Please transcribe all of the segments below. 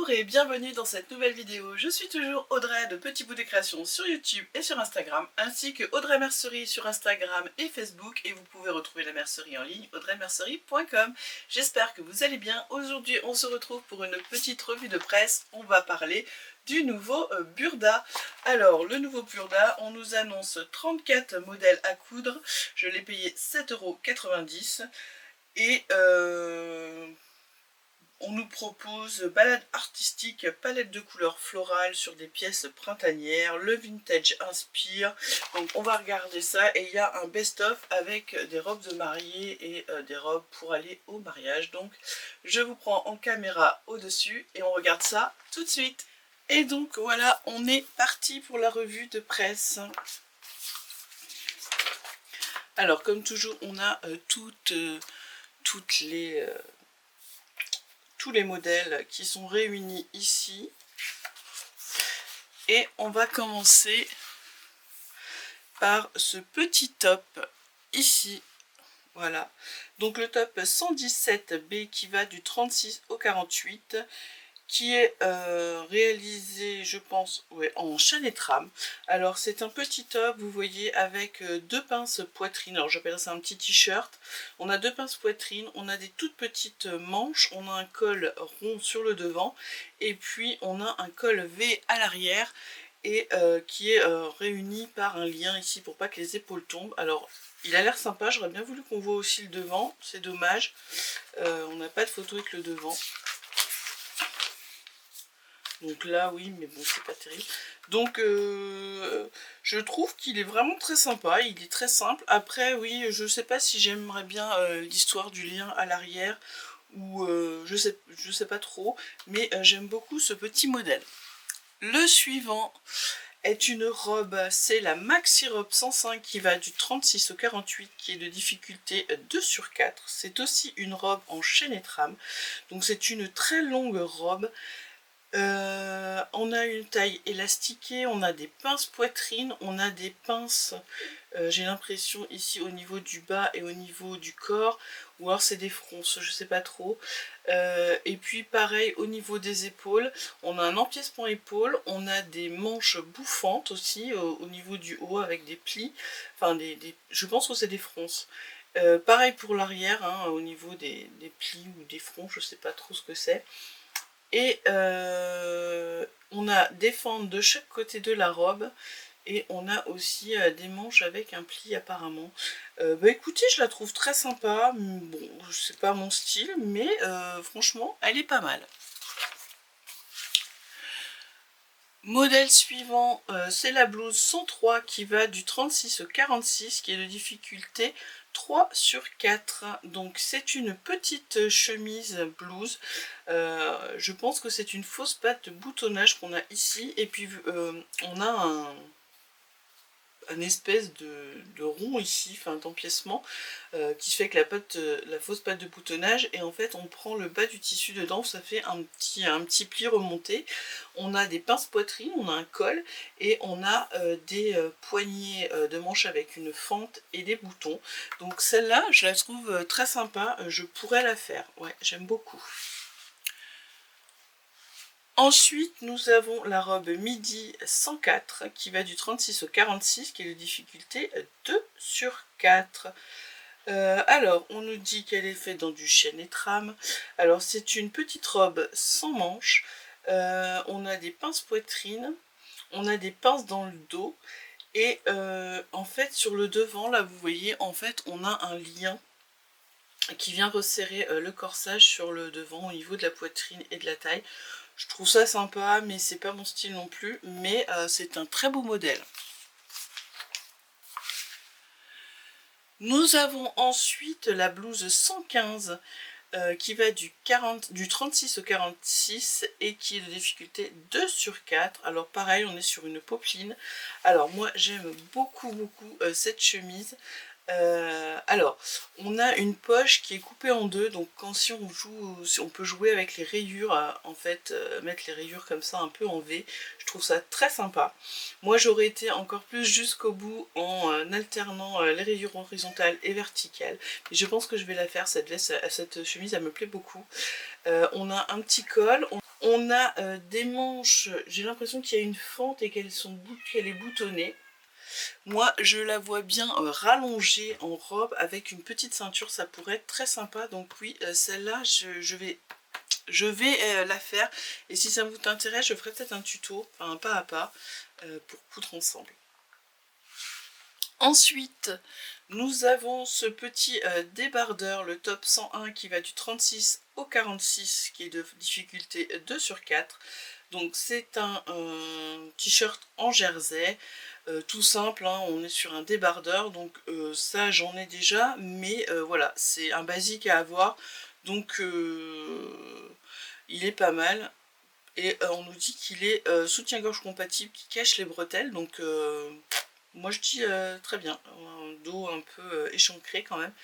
Bonjour et bienvenue dans cette nouvelle vidéo. Je suis toujours Audrey de Petit Bout de Création sur YouTube et sur Instagram, ainsi que Audrey Mercerie sur Instagram et Facebook, et vous pouvez retrouver la mercerie en ligne audreymercerie.com. J'espère que vous allez bien. Aujourd'hui on se retrouve pour une petite revue de presse. On va parler du nouveau Burda. Alors le nouveau Burda, on nous annonce 34 modèles à coudre. Je l'ai payé 7,90 € et on nous propose balade artistique, palette de couleurs florales sur des pièces printanières, le vintage inspire. Donc on va regarder ça, et il y a un best-of avec des robes de mariée et des robes pour aller au mariage. Donc je vous prends en caméra au-dessus et on regarde ça tout de suite. Et donc voilà, on est parti pour la revue de presse. Alors comme toujours, on a tous les modèles qui sont réunis ici, et on va commencer par ce petit top ici. Voilà, donc le top 117B qui va du 36 au 48, qui est réalisé, je pense, ouais, en chaîne et trame. Alors c'est un petit top, vous voyez, avec deux pinces poitrine. Alors j'appelle ça un petit t-shirt. On a deux pinces poitrine, on a des toutes petites manches, on a un col rond sur le devant, et puis on a un col V à l'arrière, et qui est réuni par un lien ici pour pas que les épaules tombent. Alors il a l'air sympa, j'aurais bien voulu qu'on voit aussi le devant, c'est dommage, on n'a pas de photo avec le devant. Donc là oui, mais bon, c'est pas terrible. Donc je trouve qu'il est vraiment très sympa, il est très simple. Après oui, je sais pas si j'aimerais bien l'histoire du lien à l'arrière, ou je sais pas trop, mais j'aime beaucoup ce petit modèle. Le suivant est une robe, c'est la Maxi Robe 105 qui va du 36 au 48, qui est de difficulté 2/4. C'est aussi une robe en chaîne et trame, donc c'est une très longue robe. On a une taille élastiquée, on a des pinces poitrine, on a des pinces, j'ai l'impression ici au niveau du bas et au niveau du corps, ou alors c'est des fronces, je sais pas trop. Et puis pareil au niveau des épaules, on a un empiècement épaule, on a des manches bouffantes aussi au niveau du haut avec des plis, enfin je pense que c'est des fronces. Pareil pour l'arrière, hein, au niveau des plis ou des fronts, je sais pas trop ce que c'est. Et on a des fentes de chaque côté de la robe, et on a aussi des manches avec un pli apparemment. Bah écoutez, je la trouve très sympa. Bon, c'est pas mon style, mais franchement, elle est pas mal. Modèle suivant, c'est la blouse 103 qui va du 36 au 46, qui est de difficulté 3/4. Donc c'est une petite chemise blouse. Je pense que c'est une fausse patte de boutonnage qu'on a ici, et puis on a un espèce de rond ici, enfin d'empiècement, qui fait que la fausse patte de boutonnage, et en fait on prend le bas du tissu dedans, ça fait un petit pli remonté. On a des pinces poitrine, on a un col, et on a des poignées de manches avec une fente et des boutons. Donc celle-là, je la trouve très sympa, je pourrais la faire, ouais, j'aime beaucoup. Ensuite, nous avons la robe midi 104 qui va du 36 au 46, qui est de difficulté 2/4. Alors, on nous dit qu'elle est faite dans du chêne et trame. Alors, c'est une petite robe sans manches. On a des pinces poitrine, on a des pinces dans le dos, et en fait, sur le devant, là, vous voyez, en fait, on a un lien qui vient resserrer le corsage sur le devant au niveau de la poitrine et de la taille. Je trouve ça sympa, mais c'est pas mon style non plus, mais c'est un très beau modèle. Nous avons ensuite la blouse 115 qui va du 36 au 46 et qui est de difficulté 2/4. Alors pareil, on est sur une popeline. Alors moi j'aime beaucoup cette chemise. Alors, on a une poche qui est coupée en deux, donc si on peut jouer avec les rayures, en fait, mettre les rayures comme ça un peu en V, je trouve ça très sympa. Moi j'aurais été encore plus jusqu'au bout en alternant les rayures horizontales et verticales, et je pense que je vais la faire, cette chemise, elle me plaît beaucoup. On a un petit col, On a des manches, j'ai l'impression qu'il y a une fente et qu'elle est boutonnée. Moi, je la vois bien rallongée en robe avec une petite ceinture, ça pourrait être très sympa. Donc oui, celle-là, je vais la faire. Et si ça vous intéresse, je ferai peut-être un tuto, enfin un pas à pas, pour coudre ensemble. Ensuite, nous avons ce petit débardeur, le top 101 qui va du 36 au 46, qui est de difficulté 2 sur 4. Donc c'est un t-shirt en jersey, tout simple, hein, on est sur un débardeur, donc ça j'en ai déjà, mais voilà, c'est un basique à avoir, donc il est pas mal. Et on nous dit qu'il est soutien-gorge compatible, qui cache les bretelles, donc moi je dis très bien, un dos un peu échancré quand même,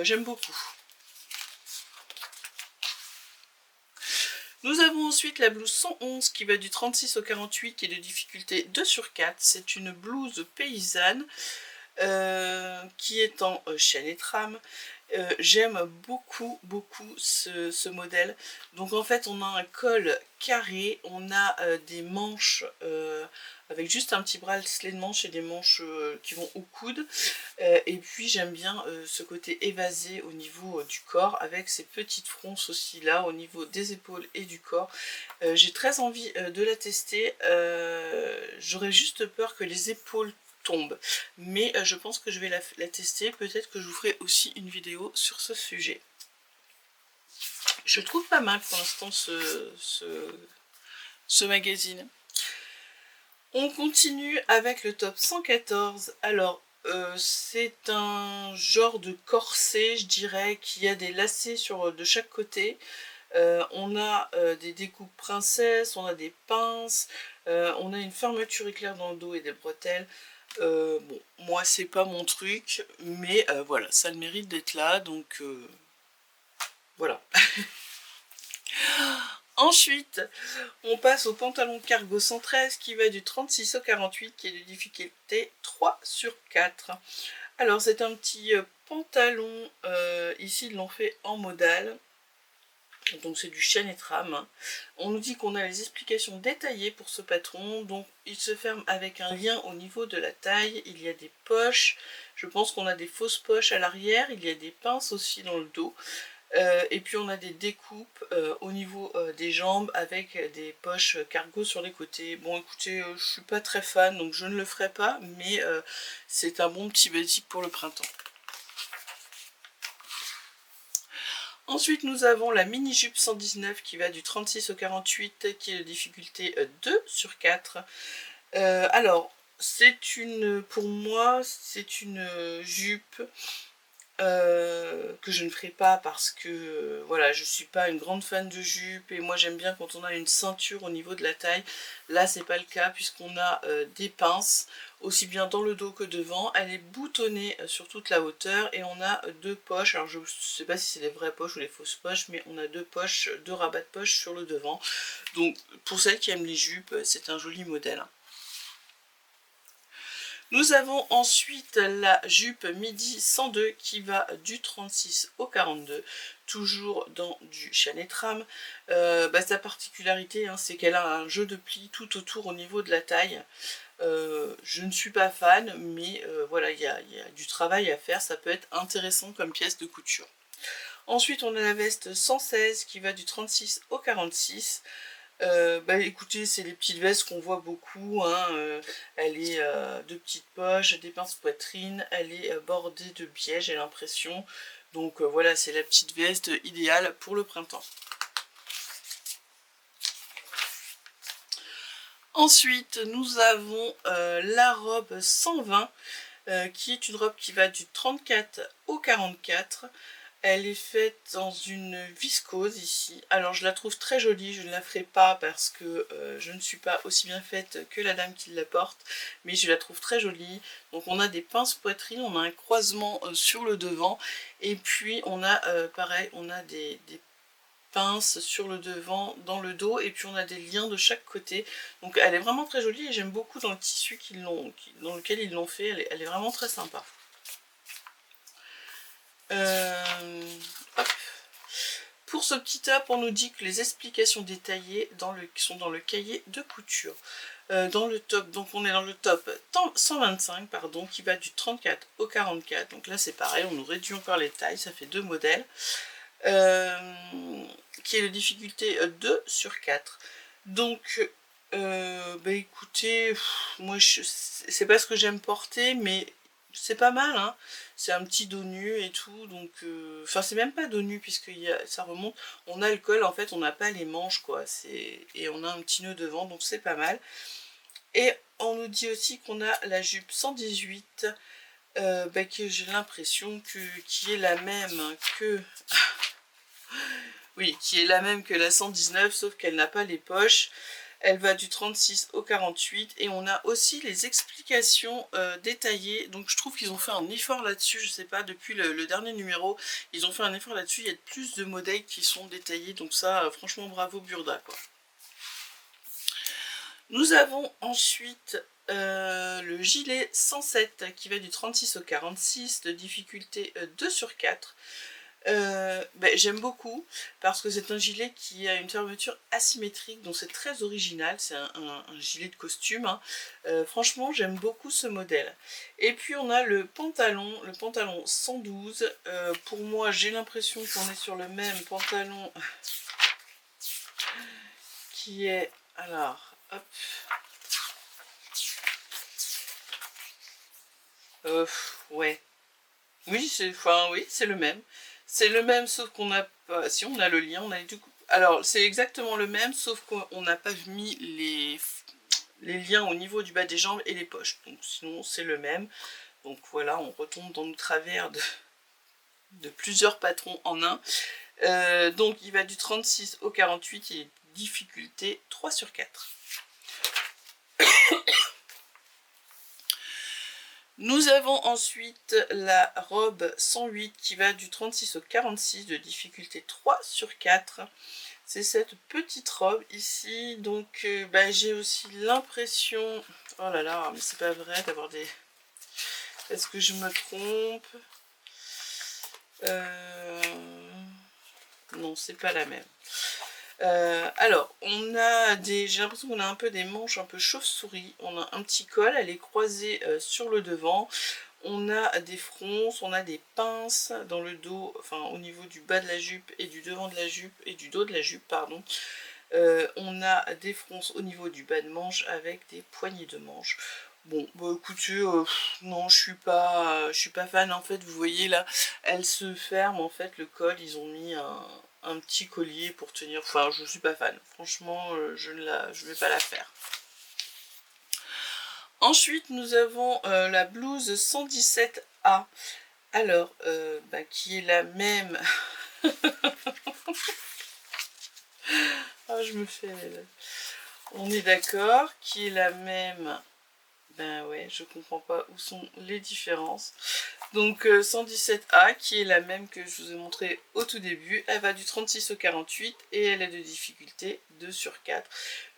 j'aime beaucoup. Nous avons ensuite la blouse 111 qui va du 36 au 48, qui est de difficulté 2 sur 4. C'est une blouse paysanne qui est en chaîne et trame. J'aime beaucoup ce modèle. Donc en fait on a un col carré, on a des manches avec juste un petit bracelet de manches et des manches qui vont au coude. Et puis j'aime bien ce côté évasé au niveau du corps avec ces petites fronces aussi là au niveau des épaules et du corps. J'ai très envie de la tester. J'aurais juste peur que les épaules tombe, mais je pense que je vais la tester, peut-être que je vous ferai aussi une vidéo sur ce sujet. Je trouve pas mal pour l'instant ce magazine. On continue avec le top 114. Alors c'est un genre de corset, je dirais, qui a des lacets de chaque côté. On a des découpes princesses, on a des pinces, on a une fermeture éclair dans le dos et des bretelles. Bon, moi c'est pas mon truc, mais voilà, ça a le mérite d'être là, donc voilà. Ensuite, on passe au pantalon cargo 113 qui va du 36 au 48, qui est de difficulté 3 sur 4. Alors c'est un petit pantalon, ici ils l'ont fait en modal. Donc c'est du chaîne et trame. On nous dit qu'on a les explications détaillées pour ce patron. Donc il se ferme avec un lien au niveau de la taille. Il y a des poches. Je pense qu'on a des fausses poches à l'arrière. Il y a des pinces aussi dans le dos. Et puis on a des découpes au niveau des jambes avec des poches cargo sur les côtés. Bon écoutez, je suis pas très fan donc je ne le ferai pas. Mais c'est un bon petit basique pour le printemps. Ensuite, nous avons la mini-jupe 119 qui va du 36 au 48, qui est de difficulté 2 sur 4. Alors, pour moi, c'est une jupe que je ne ferai pas parce que voilà, je suis pas une grande fan de jupe et moi j'aime bien quand on a une ceinture au niveau de la taille. Là c'est pas le cas puisqu'on a des pinces aussi bien dans le dos que devant. Elle est boutonnée sur toute la hauteur et on a deux poches. Alors je sais pas si c'est les vraies poches ou les fausses poches, mais on a deux poches, deux rabats de poche sur le devant. Donc pour celles qui aiment les jupes, c'est un joli modèle. Nous avons ensuite la jupe midi 102 qui va du 36 au 42, toujours dans du chaîne et trame. Sa particularité, hein, c'est qu'elle a un jeu de plis tout autour au niveau de la taille. Je ne suis pas fan, mais voilà, il y a du travail à faire, ça peut être intéressant comme pièce de couture. Ensuite, on a la veste 116 qui va du 36 au 46. Écoutez, c'est les petites vestes qu'on voit beaucoup, hein. Elle est de petites poches, des pinces poitrine, elle est bordée de biais, j'ai l'impression. Donc voilà, c'est la petite veste idéale pour le printemps. Ensuite, nous avons la robe 120, qui est une robe qui va du 34 au 44. Elle est faite dans une viscose ici. Alors je la trouve très jolie, je ne la ferai pas parce que je ne suis pas aussi bien faite que la dame qui la porte. Mais je la trouve très jolie. Donc on a des pinces poitrine, on a un croisement sur le devant. Et puis on a pareil, on a des pinces sur le devant, dans le dos. Et puis on a des liens de chaque côté. Donc elle est vraiment très jolie et j'aime beaucoup dans le tissu dans lequel ils l'ont fait. Elle est vraiment très sympa. Pour ce petit top, on nous dit que les explications détaillées sont dans le cahier de couture. Dans le top, donc on est dans le top 125, pardon, qui va du 34 au 44. Donc là c'est pareil, on nous réduit encore les tailles, ça fait 2 modèles. Qui est de difficulté 2 sur 4. Donc, bah écoutez, moi c'est pas ce que j'aime porter, mais c'est pas mal, hein. C'est un petit dos nu et tout, donc enfin c'est même pas dos nu puisque ça remonte. On a le col, en fait on n'a pas les manches quoi, et on a un petit nœud devant, donc c'est pas mal. Et on nous dit aussi qu'on a la jupe 118, bah, que j'ai l'impression qui est la même que oui, qui est la même que la 119, sauf qu'elle n'a pas les poches. Elle va du 36 au 48 et on a aussi les explications détaillées. Donc je trouve qu'ils ont fait un effort là-dessus, je sais pas, depuis le dernier numéro, ils ont fait un effort là-dessus. Il y a plus de modèles qui sont détaillés, donc ça, franchement, bravo Burda, quoi. Nous avons ensuite le gilet 107 qui va du 36 au 46, de difficulté 2 sur 4. J'aime beaucoup parce que c'est un gilet qui a une fermeture asymétrique, donc c'est très original, c'est un gilet de costume, hein. Franchement j'aime beaucoup ce modèle. Et puis on a le pantalon 112, pour moi j'ai l'impression qu'on est sur le même pantalon qui est, alors hop, ouais, oui c'est le même. C'est le même, sauf qu'on a pas... Si, on a le lien, on a les deux... Alors, c'est exactement le même, sauf qu'on n'a pas mis les liens au niveau du bas des jambes et les poches. Donc, sinon, c'est le même. Donc, voilà, on retombe dans nos travers de plusieurs patrons en un. Donc, il va du 36 au 48 et difficulté 3 sur 4. Nous avons ensuite la robe 108 qui va du 36 au 46 de difficulté 3 sur 4. C'est cette petite robe ici, donc j'ai aussi l'impression... Oh là là, mais c'est pas vrai d'avoir des... Est-ce que je me trompe? Non, c'est pas la même. Alors, on a j'ai l'impression qu'on a un peu des manches un peu chauve-souris. On a un petit col, elle est croisée sur le devant. On a des fronces, on a des pinces dans le dos, enfin au niveau du bas de la jupe et du devant de la jupe et du dos de la jupe, pardon. On a des fronces au niveau du bas de manche avec des poignées de manche. Bon, bah écoutez, non, je suis pas fan. En fait, vous voyez là, elle se ferme. En fait, le col, ils ont mis un petit collier pour tenir. Enfin, je suis pas fan. Franchement, je vais pas la faire. Ensuite, nous avons la blouse 117A. Alors, qui est la même. Ah, je me fais... On est d'accord, qui est la même. Ben ouais, je comprends pas où sont les différences. Donc 117A, qui est la même que je vous ai montré au tout début. Elle va du 36 au 48 et elle est de difficulté 2 sur 4.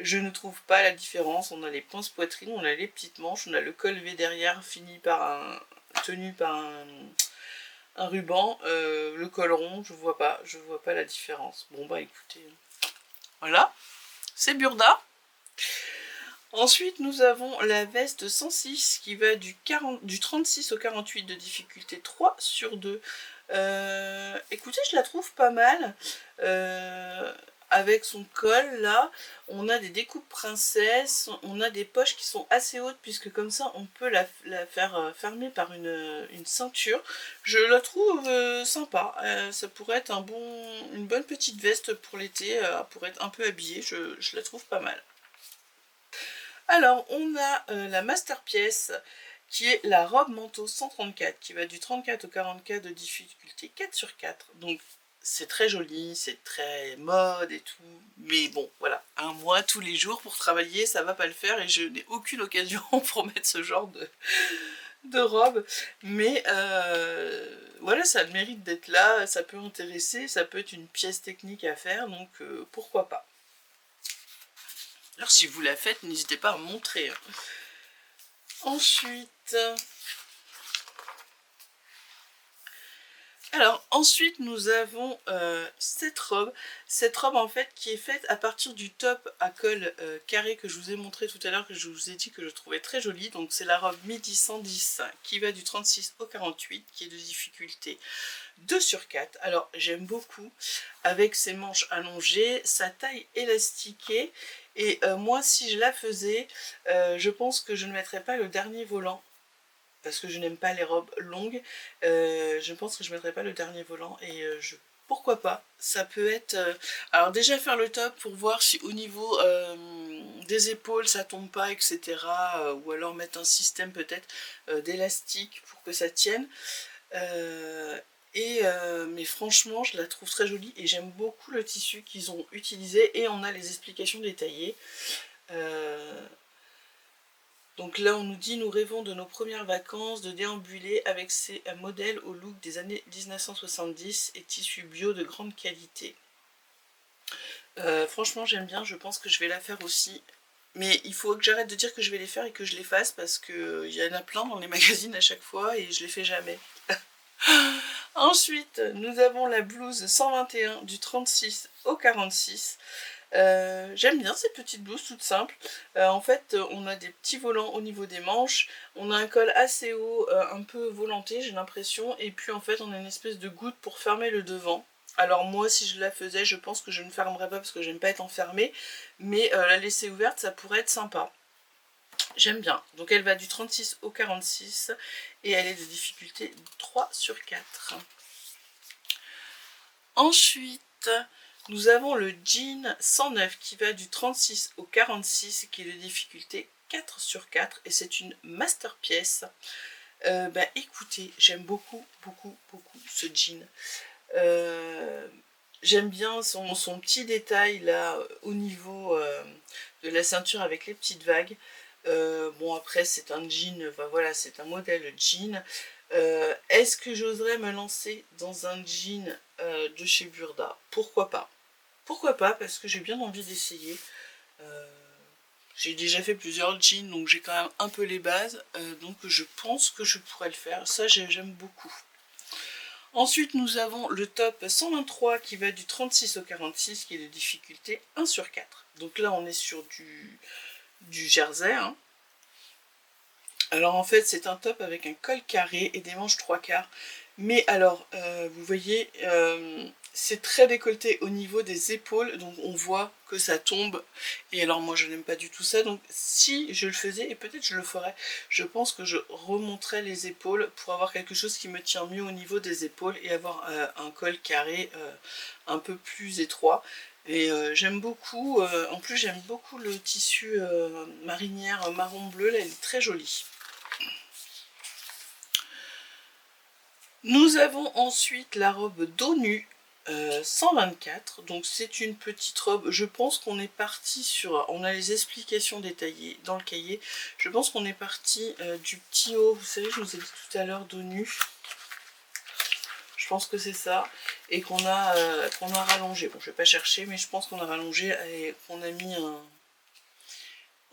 Je ne trouve pas la différence. On a les pinces poitrine, on a les petites manches, on a le col V derrière tenu par un ruban. Le col rond, je vois pas la différence. Bon bah écoutez, voilà, c'est Burda. Ensuite, nous avons la veste 106 qui va du 36 au 48 de difficulté 3 sur 2. Écoutez, je la trouve pas mal. Avec son col, là, on a des découpes princesse, on a des poches qui sont assez hautes, puisque comme ça, on peut la faire fermer par une ceinture. Je la trouve sympa. Ça pourrait être une bonne petite veste pour l'été, pour être un peu habillée. Je la trouve pas mal. Alors, on a la masterpièce qui est la robe manteau 134 qui va du 34 au 44 de difficulté 4 sur 4. Donc, c'est très joli, c'est très mode et tout. Mais bon, voilà, un mois tous les jours pour travailler, ça va pas le faire et je n'ai aucune occasion pour mettre ce genre de robe. Mais voilà, ça a le mérite d'être là, ça peut intéresser, ça peut être une pièce technique à faire, donc pourquoi pas. Alors si vous la faites, n'hésitez pas à me montrer. Ensuite, Alors ensuite nous avons cette robe en fait qui est faite à partir du top à col carré que je vous ai montré tout à l'heure, que je vous ai dit que je trouvais très jolie. Donc c'est la robe midi 110 qui va du 36 au 48, qui est de difficulté 2/4. Alors j'aime beaucoup, avec ses manches allongées, sa taille élastiquée, et moi si je la faisais, je pense que je ne mettrais pas le dernier volant, parce que je n'aime pas les robes longues. Je pense que je ne mettrai pas le dernier volant, et pourquoi pas, ça peut être... alors déjà faire le top pour voir si au niveau des épaules ça tombe pas, etc. Ou alors mettre un système peut-être d'élastique pour que ça tienne. Mais franchement je la trouve très jolie et j'aime beaucoup le tissu qu'ils ont utilisé, et on a les explications détaillées. Donc là on nous dit: nous rêvons de nos premières vacances, de déambuler avec ces modèles au look des années 1970 et tissu bio de grande qualité. Franchement j'aime bien, je pense que je vais la faire aussi. Mais il faut que j'arrête de dire que je vais les faire et que je les fasse, parce qu'il y en a plein dans les magazines à chaque fois et je les fais jamais. Ensuite nous avons la blouse 121 du 36 au 46. J'aime bien ces petites blouses toutes simples. En fait on a des petits volants au niveau des manches, on a un col assez haut, un peu volanté j'ai l'impression, et puis en fait on a une espèce de goutte pour fermer le devant. Alors moi si je la faisais, je pense que je ne fermerais pas parce que j'aime pas être enfermée, mais la laisser ouverte ça pourrait être sympa. J'aime bien. Donc elle va du 36 au 46 et elle est de difficulté 3/4. Ensuite nous avons le jean 109 qui va du 36 au 46, qui est de difficulté 4/4, et c'est une masterpièce. Écoutez, j'aime beaucoup ce jean. J'aime bien son petit détail là au niveau de la ceinture avec les petites vagues. Bon après c'est un jean, enfin voilà, c'est un modèle jean. Est-ce que j'oserais me lancer dans un jean de chez Burda? Pourquoi pas? Pourquoi pas, parce que j'ai bien envie d'essayer. J'ai déjà fait plusieurs jeans, donc j'ai quand même un peu les bases, donc je pense que je pourrais le faire. Ça j'aime beaucoup. Ensuite nous avons le top 123 qui va du 36 au 46, qui est de difficulté 1/4. Donc là on est sur du jersey, hein. Alors en fait c'est un top avec un col carré et des manches 3/4. Mais alors vous voyez, c'est très décolleté au niveau des épaules, donc on voit que ça tombe, et alors moi je n'aime pas du tout ça. Donc si je le faisais, et peut-être je le ferais, je pense que je remonterais les épaules pour avoir quelque chose qui me tient mieux au niveau des épaules, et avoir un col carré un peu plus étroit. Et j'aime beaucoup, en plus j'aime beaucoup le tissu marinière marron bleu, là elle est très jolie. Nous avons ensuite la robe dos nu 124, donc c'est une petite robe. Je pense qu'on est parti sur, on a les explications détaillées dans le cahier, je pense qu'on est parti du petit haut, vous savez je vous ai dit tout à l'heure dos nu, je pense que c'est ça, et qu'on a rallongé. Bon je vais pas chercher, mais je pense qu'on a rallongé et qu'on a mis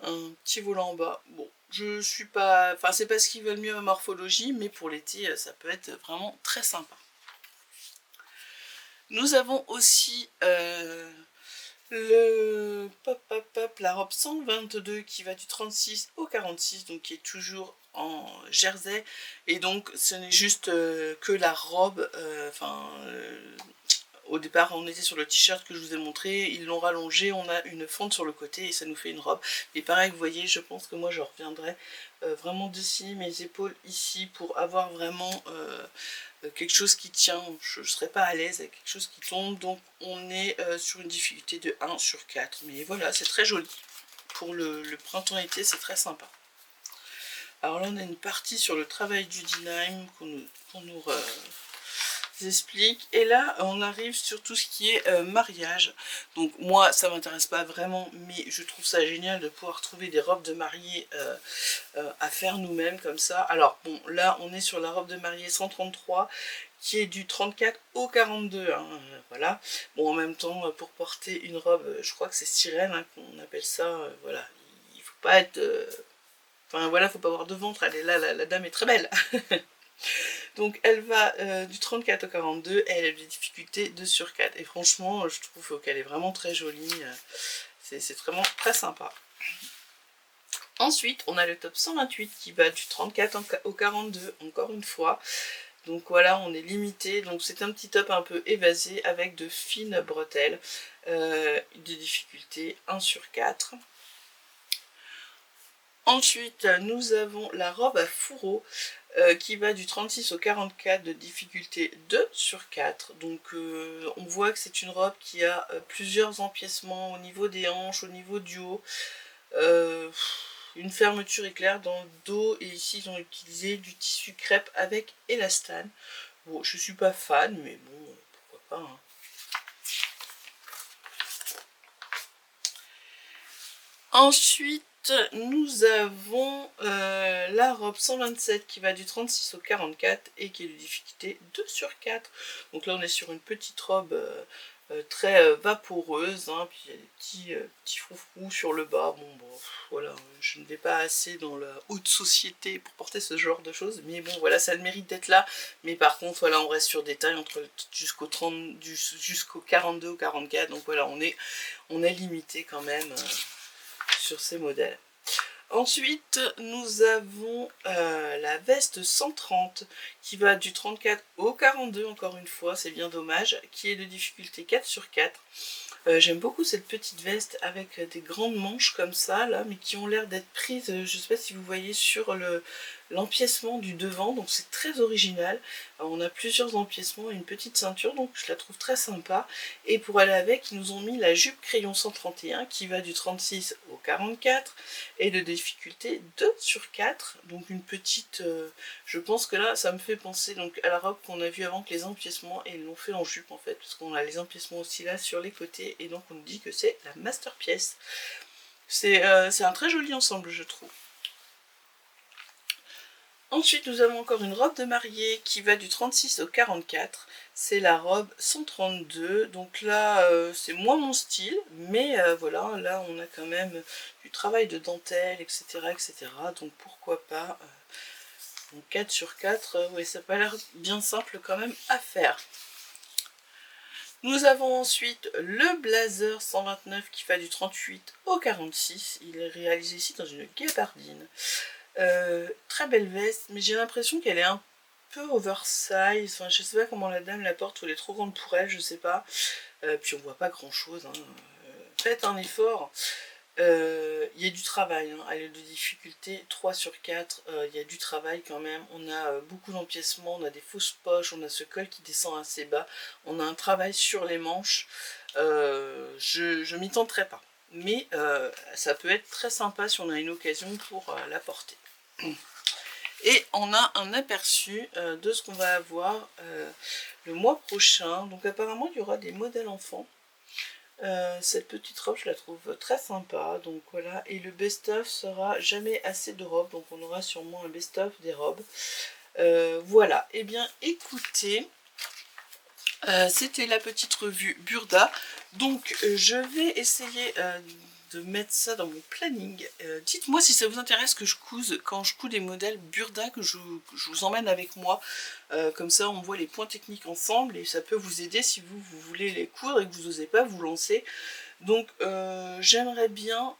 un petit volant en bas. Bon, je suis pas... Enfin, c'est pas ce qu'ils veulent mieux à morphologie, mais pour l'été, ça peut être vraiment très sympa. Nous avons aussi la robe 122 qui va du 36 au 46, donc qui est toujours en jersey. Et donc, ce n'est juste que la robe, au départ on était sur le t-shirt que je vous ai montré, ils l'ont rallongé, on a une fente sur le côté et ça nous fait une robe. Et pareil vous voyez, je pense que moi je reviendrai vraiment dessiner mes épaules ici pour avoir vraiment quelque chose qui tient. Je ne serais pas à l'aise avec quelque chose qui tombe, donc on est sur une difficulté de 1/4. Mais voilà, c'est très joli. Pour le printemps-été, c'est très sympa. Alors là on a une partie sur le travail du denim qu'on nous explique, et là on arrive sur tout ce qui est mariage. Donc moi ça m'intéresse pas vraiment, mais je trouve ça génial de pouvoir trouver des robes de mariée à faire nous-mêmes comme ça. Alors bon, là on est sur la robe de mariée 133 qui est du 34 au 42, hein, voilà. Bon, en même temps pour porter une robe, je crois que c'est sirène hein, qu'on appelle ça, voilà, il faut pas être enfin voilà, faut pas avoir de ventre. Elle est là, la dame est très belle. Donc elle va du 34 au 42, elle a des difficultés 2 sur 4. Et franchement, je trouve qu'elle est vraiment très jolie. C'est vraiment très sympa. Ensuite, on a le top 128 qui va du 34 au 42, encore une fois. Donc voilà, on est limité. Donc c'est un petit top un peu évasé avec de fines bretelles. Des difficultés 1 sur 4. Ensuite, nous avons la robe à fourreau qui va du 36 au 44 de difficulté 2 sur 4. Donc on voit que c'est une robe qui a plusieurs empiècements au niveau des hanches, au niveau du haut. Une fermeture éclair dans le dos, et ici ils ont utilisé du tissu crêpe avec élastane. Bon, je suis pas fan, mais bon, pourquoi pas, hein. Ensuite, nous avons la robe 127 qui va du 36 au 44 et qui est de difficulté 2 sur 4. Donc là, on est sur une petite robe très vaporeuse, hein, puis il y a des petits froufrous sur le bas. Bon, voilà, je ne vais pas assez dans la haute société pour porter ce genre de choses, mais bon, voilà, ça a le mérite d'être là. Mais par contre, voilà, on reste sur des tailles jusqu'au 42 ou 44, donc voilà, on est limité quand même sur ces modèles. Ensuite, nous avons la veste 130 qui va du 34 au 42, encore une fois, c'est bien dommage, qui est de difficulté 4 sur 4. J'aime beaucoup cette petite veste avec des grandes manches comme ça, là, mais qui ont l'air d'être prises, je ne sais pas si vous voyez, sur l'empiècement du devant, donc c'est très original. On a plusieurs empiècements et une petite ceinture, donc je la trouve très sympa. Et pour aller avec, ils nous ont mis la jupe crayon 131 qui va du 36 au 44 et de difficulté 2 sur 4, donc une petite... je pense que là, ça me fait penser donc à la robe qu'on a vue avant, que les empiècements, et ils l'ont fait en jupe en fait, parce qu'on a les empiècements aussi là sur les côtés, et donc on nous dit que c'est la master pièce. C'est un très joli ensemble, je trouve. Ensuite, nous avons encore une robe de mariée qui va du 36 au 44. C'est la robe 132. Donc là, c'est moins mon style, mais voilà, là on a quand même du travail de dentelle, etc. etc. Donc pourquoi pas. Donc 4 sur 4, oui, ça n'a pas l'air bien simple quand même à faire. Nous avons ensuite le blazer 129 qui va du 38 au 46. Il est réalisé ici dans une gabardine. Très belle veste, mais j'ai l'impression qu'elle est un peu oversize. Enfin, je sais pas comment la dame la porte, ou elle est trop grande pour elle, je sais pas. Puis on voit pas grand chose, hein. Faites un effort. Il y a du travail, hein. Elle est de difficulté 3 sur 4. Il y a du travail quand même. On a beaucoup d'empiècements, on a des fausses poches, on a ce col qui descend assez bas. On a un travail sur les manches. Je m'y tenterai pas. Mais ça peut être très sympa si on a une occasion pour la porter. Et on a un aperçu de ce qu'on va avoir le mois prochain. Donc apparemment il y aura des modèles enfants. Cette petite robe, je la trouve très sympa. Donc voilà, et le best-of sera jamais assez de robes. Donc on aura sûrement un best-of des robes. Voilà, et bien écoutez, c'était la petite revue Burda. Donc je vais essayer de mettre ça dans mon planning. Dites-moi si ça vous intéresse que je couse, quand je couds des modèles Burda, que je vous emmène avec moi. Comme ça on voit les points techniques ensemble, et ça peut vous aider si vous voulez les coudre et que vous n'osez pas vous lancer. Donc j'aimerais bien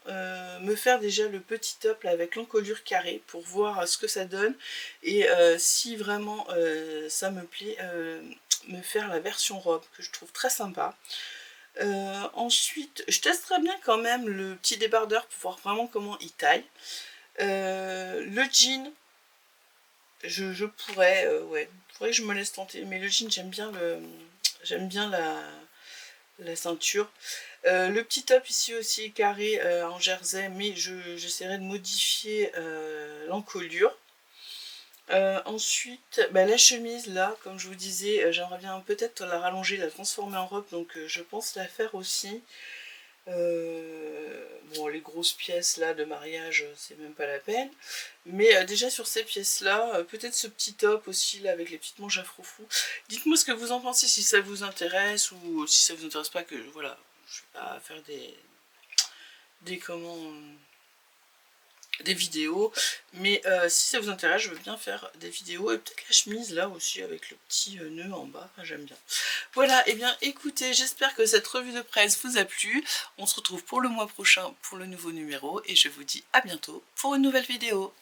me faire déjà le petit top là, avec l'encolure carrée, pour voir ce que ça donne, et si vraiment ça me plaît, me faire la version robe, que je trouve très sympa. Ensuite, je testerai bien quand même le petit débardeur pour voir vraiment comment il taille. Le jean, je pourrais, ouais, faudrait que je me laisse tenter, mais le jean, j'aime bien la ceinture. Le petit top ici aussi est carré en jersey, mais j'essaierai de modifier l'encolure. Ensuite, la chemise là, comme je vous disais, j'aimerais bien peut-être la rallonger, la transformer en robe, donc je pense la faire aussi. Bon, les grosses pièces là de mariage, c'est même pas la peine, mais déjà sur ces pièces là, peut-être ce petit top aussi là avec les petites manches à froufrou. Dites-moi ce que vous en pensez, si ça vous intéresse, ou si ça vous intéresse pas, que voilà, je vais pas faire des comment des vidéos, mais si ça vous intéresse, je veux bien faire des vidéos, et peut-être la chemise là aussi avec le petit nœud en bas, j'aime bien. Voilà, et bien écoutez, j'espère que cette revue de presse vous a plu. On se retrouve pour le mois prochain pour le nouveau numéro, et je vous dis à bientôt pour une nouvelle vidéo.